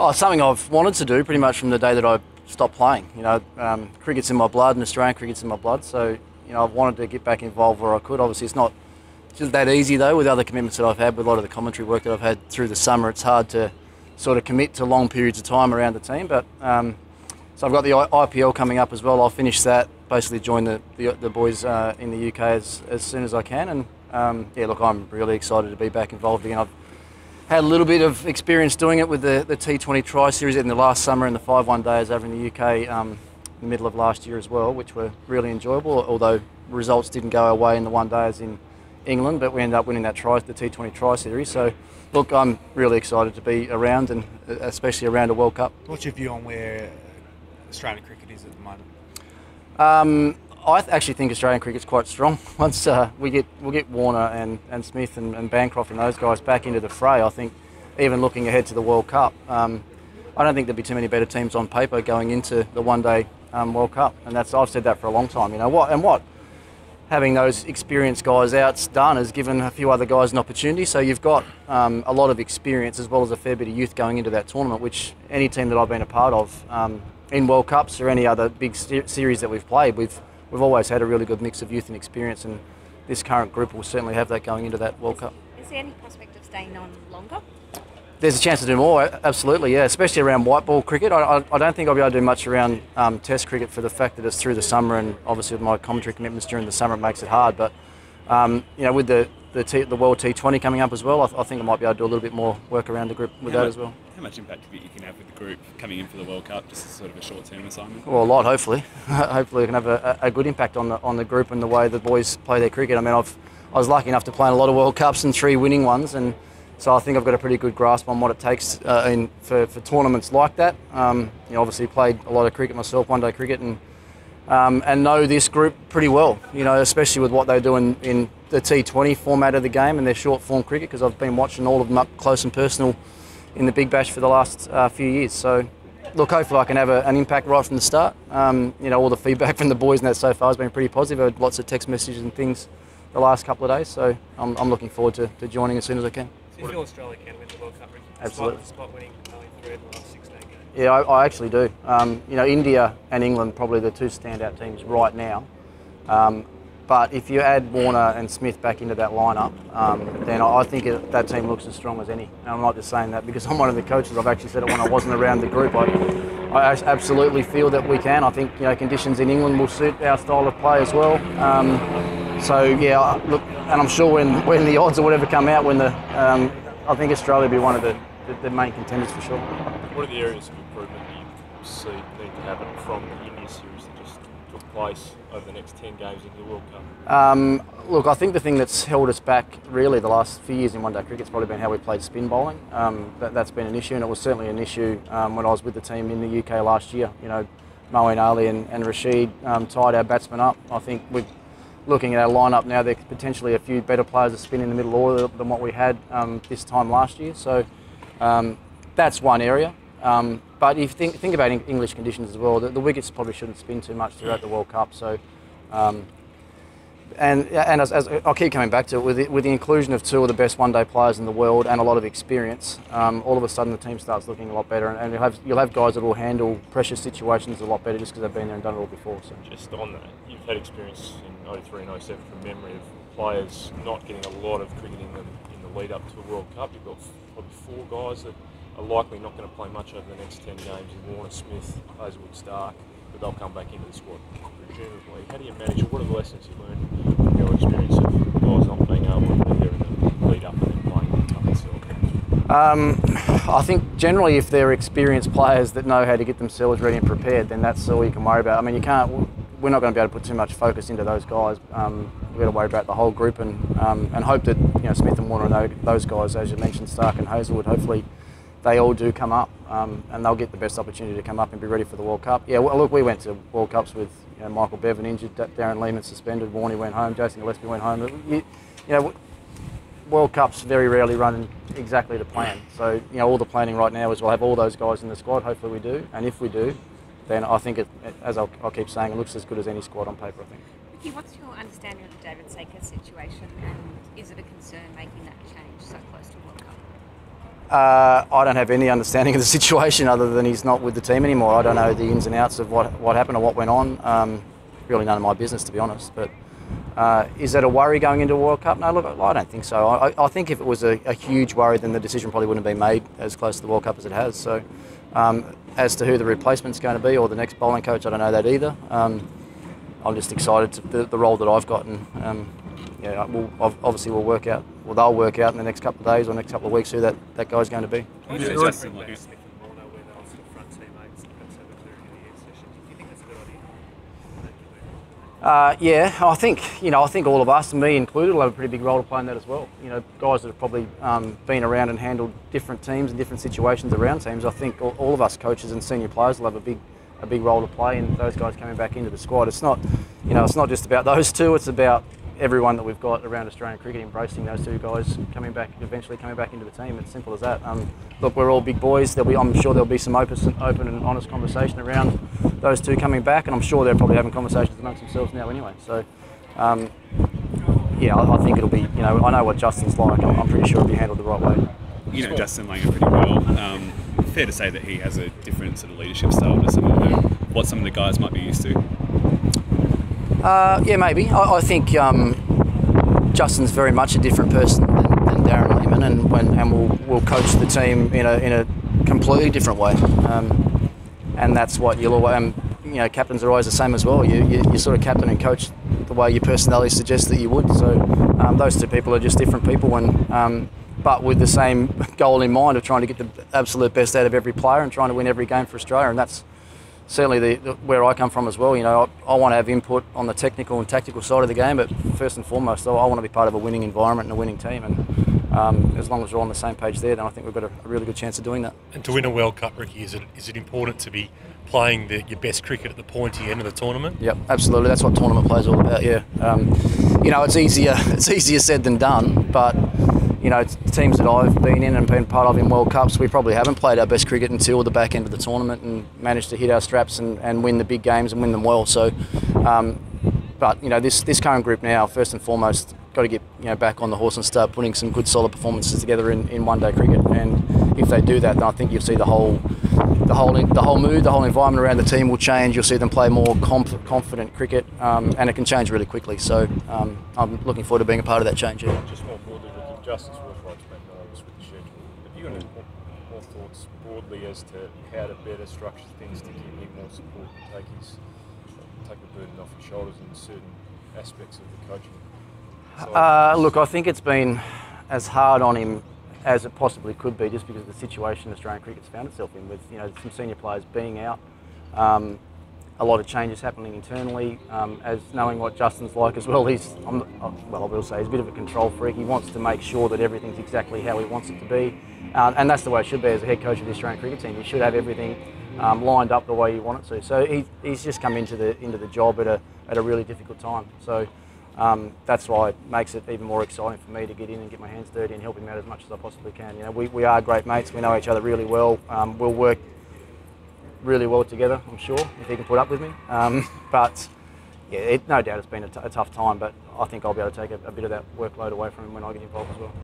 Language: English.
Oh, it's something I've wanted to do pretty much from the day that I stopped playing. Cricket's in my blood and Australian cricket's in my blood, so I've wanted to get back involved where I could. Obviously, it's not just that easy though. With other commitments that I've had, with a lot of the commentary work that I've had through the summer, it's hard to sort of commit to long periods of time around the team. But so I've got the IPL coming up as well. I'll finish that, basically join the boys in the UK as soon as I can. And look, I'm really excited to be back involved again. I've had a little bit of experience doing it with the T20 Tri Series in the last summer and the 5 one-days over in the UK in the middle of last year as well, which were really enjoyable, although results didn't go our way in the one-days in England, but we ended up winning that the T20 Tri Series. So, look, I'm really excited to be around, and especially around a World Cup. What's your view on where Australian cricket is at the moment? I actually think Australian cricket's quite strong. Once we'll get Warner and Smith and Bancroft and those guys back into the fray, I think even looking ahead to the World Cup, I don't think there'll be too many better teams on paper going into the one-day World Cup. And I've said that for a long time. What having those experienced guys out's done has given a few other guys an opportunity. So you've got a lot of experience as well as a fair bit of youth going into that tournament, which any team that I've been a part of in World Cups or any other big series that we've played, we've always had a really good mix of youth and experience, and this current group will certainly have that going into that World Cup. Is there any prospect of staying on longer? There's a chance to do more, absolutely, yeah, especially around white ball cricket. I don't think I'll be able to do much around Test cricket for the fact that it's through the summer, and obviously with my commentary commitments during the summer it makes it hard. But with the World T20 coming up as well, I think I might be able to do a little bit more work around the group with that as well. How much impact do you think you can have with the group coming in for the World Cup, just as sort of a short-term assignment? Well, a lot, hopefully. Hopefully, we can have a good impact on the group and the way the boys play their cricket. I mean, I was lucky enough to play in a lot of World Cups and 3 winning ones, and so I think I've got a pretty good grasp on what it takes for tournaments like that. Obviously played a lot of cricket myself, one-day cricket, and know this group pretty well. Especially with what they do in the T20 format of the game and their short-form cricket, because I've been watching all of them up close and personal in the Big Bash for the last few years. So, look, hopefully I can have an impact right from the start. All the feedback from the boys in that so far has been pretty positive. I've had lots of text messages and things the last couple of days, so I'm looking forward to joining as soon as I can. Do you feel Australia can win the World Cup, Ricky? Absolutely. Despite winning only 3 of the last 16 games? Yeah, I actually do. India and England probably the 2 standout teams right now. But if you add Warner and Smith back into that lineup, then I think that team looks as strong as any. And I'm not just saying that because I'm one of the coaches. I've actually said it when I wasn't around the group. I absolutely feel that we can. I think conditions in England will suit our style of play as well. Look, and I'm sure when the odds or whatever come out, I think Australia will be one of the main contenders for sure. What are the areas of improvement you see need to happen from the India series that just took place over the next 10 games into the World Cup? Look, I think the thing that's held us back really the last few years in one-day cricket's probably been how we played spin bowling. That's been an issue, and it was certainly an issue when I was with the team in the UK last year. Moeen Ali and Rashid tied our batsmen up. I think we're looking at our lineup now, there's potentially a few better players to spin in the middle order than what we had this time last year. So that's one area. But if you think about English conditions as well, the wickets probably shouldn't spin too much throughout the World Cup. So, as I'll keep coming back to it, with the inclusion of 2 of the best one-day players in the world and a lot of experience, all of a sudden the team starts looking a lot better, and you'll have guys that will handle pressure situations a lot better just because they've been there and done it all before. So. Just on that, you've had experience in 03 and 07 from memory of players not getting a lot of cricket in the lead up to a World Cup. You've got probably 4 guys that are likely not going to play much over the next 10 games in Warner, Smith, Hazelwood, Stark, but they'll come back into the squad, presumably. How do you manage it? What are the lessons you learned from your experience of guys not being able to be there in the lead up and then playing the Cup itself? I think generally if they're experienced players that know how to get themselves ready and prepared, then that's all you can worry about. I mean, we're not going to be able to put too much focus into those guys. We've got to worry about the whole group and hope that Smith and Warner and those guys, as you mentioned, Stark and Hazelwood, hopefully they all do come up and they'll get the best opportunity to come up and be ready for the World Cup. Yeah, well, look, we went to World Cups with Michael Bevan injured, Darren Lehman suspended, Warney went home, Jason Gillespie went home. World Cups very rarely run exactly to plan. So all the planning right now is we'll have all those guys in the squad. Hopefully we do, and if we do, then I think as I'll keep saying, it looks as good as any squad on paper, I think. Ricky, what's your understanding of the David Saker situation, and is it a concern making that change so close to World Cup? I don't have any understanding of the situation other than he's not with the team anymore. I don't know the ins and outs of what happened or what went on. Really none of my business, to be honest. But is that a worry going into a World Cup? No, look, I don't think so. I think if it was a huge worry, then the decision probably wouldn't have been made as close to the World Cup as it has. So as to who the replacement's going to be or the next bowling coach, I don't know that either. I'm just excited to the role that I've got, and yeah, they'll work out in the next couple of days or next couple of weeks who that guy's going to be. Yeah, I think all of us, me included, will have a pretty big role to play in that as well. You know, guys that have probably been around and handled different teams and different situations around teams. I think all of us coaches and senior players will have a big role to play in those guys coming back into the squad. It's not just about those two. It's about everyone that we've got around Australian cricket embracing those two guys eventually coming back into the team. It's simple as that. Look, we're all big boys. I'm sure there'll be some open and honest conversation around those two coming back, and I'm sure they're probably having conversations amongst themselves now anyway. So, yeah, I think it'll be. You know, I know what Justin's like. I'm pretty sure it'll be handled the right way. You know Justin Langer pretty well. Fair to say that he has a different sort of leadership style to what some of the guys might be used to. Yeah, maybe. I think Justin's very much a different person than Darren Lehman, and will coach the team in a completely different way. And that's what you'll always. You know, captains are always the same as well. You sort of captain and coach the way your personality suggests that you would. So those two people are just different people, but with the same goal in mind of trying to get the absolute best out of every player and trying to win every game for Australia. And that's certainly where I come from as well. You know, I want to have input on the technical and tactical side of the game, but first and foremost, I want to be part of a winning environment and a winning team. And as long as we're on the same page there, then I think we've got a really good chance of doing that. And to win a World Cup, Ricky, is it important to be playing your best cricket at the pointy end of the tournament? Yep, absolutely. That's what tournament play is all about. Yeah, you know, it's easier said than done, but. You know, teams that I've been in and been part of in World Cups, we probably haven't played our best cricket until the back end of the tournament and managed to hit our straps and win the big games and win them well. So, but you know, this current group now, first and foremost, got to get back on the horse and start putting some good, solid performances together in one-day cricket. And if they do that, then I think you'll see the whole mood, the whole environment around the team will change. You'll see them play more confident cricket, and it can change really quickly. So, I'm looking forward to being a part of that change. Yeah. Just more broadly, Justin's work right's been nervous with the schedule. Have you got any more thoughts broadly as to how to better structure things to give him more support and take the burden off his shoulders in certain aspects of the coaching? Look, I think it's been as hard on him as it possibly could be, just because of the situation Australian cricket's found itself in, with some senior players being out, a lot of changes happening internally. As knowing what Justin's like as well, I will say he's a bit of a control freak. He wants to make sure that everything's exactly how he wants it to be, and that's the way it should be as a head coach of the Australian cricket team. You should have everything lined up the way you want it to. So he's just come into the job at a really difficult time. So. That's why it makes it even more exciting for me to get in and get my hands dirty and help him out as much as I possibly can. You know, we are great mates. We know each other really well. We'll work really well together, I'm sure, if he can put up with me. But yeah, no doubt it's been a tough time. But I think I'll be able to take a bit of that workload away from him when I get involved as well.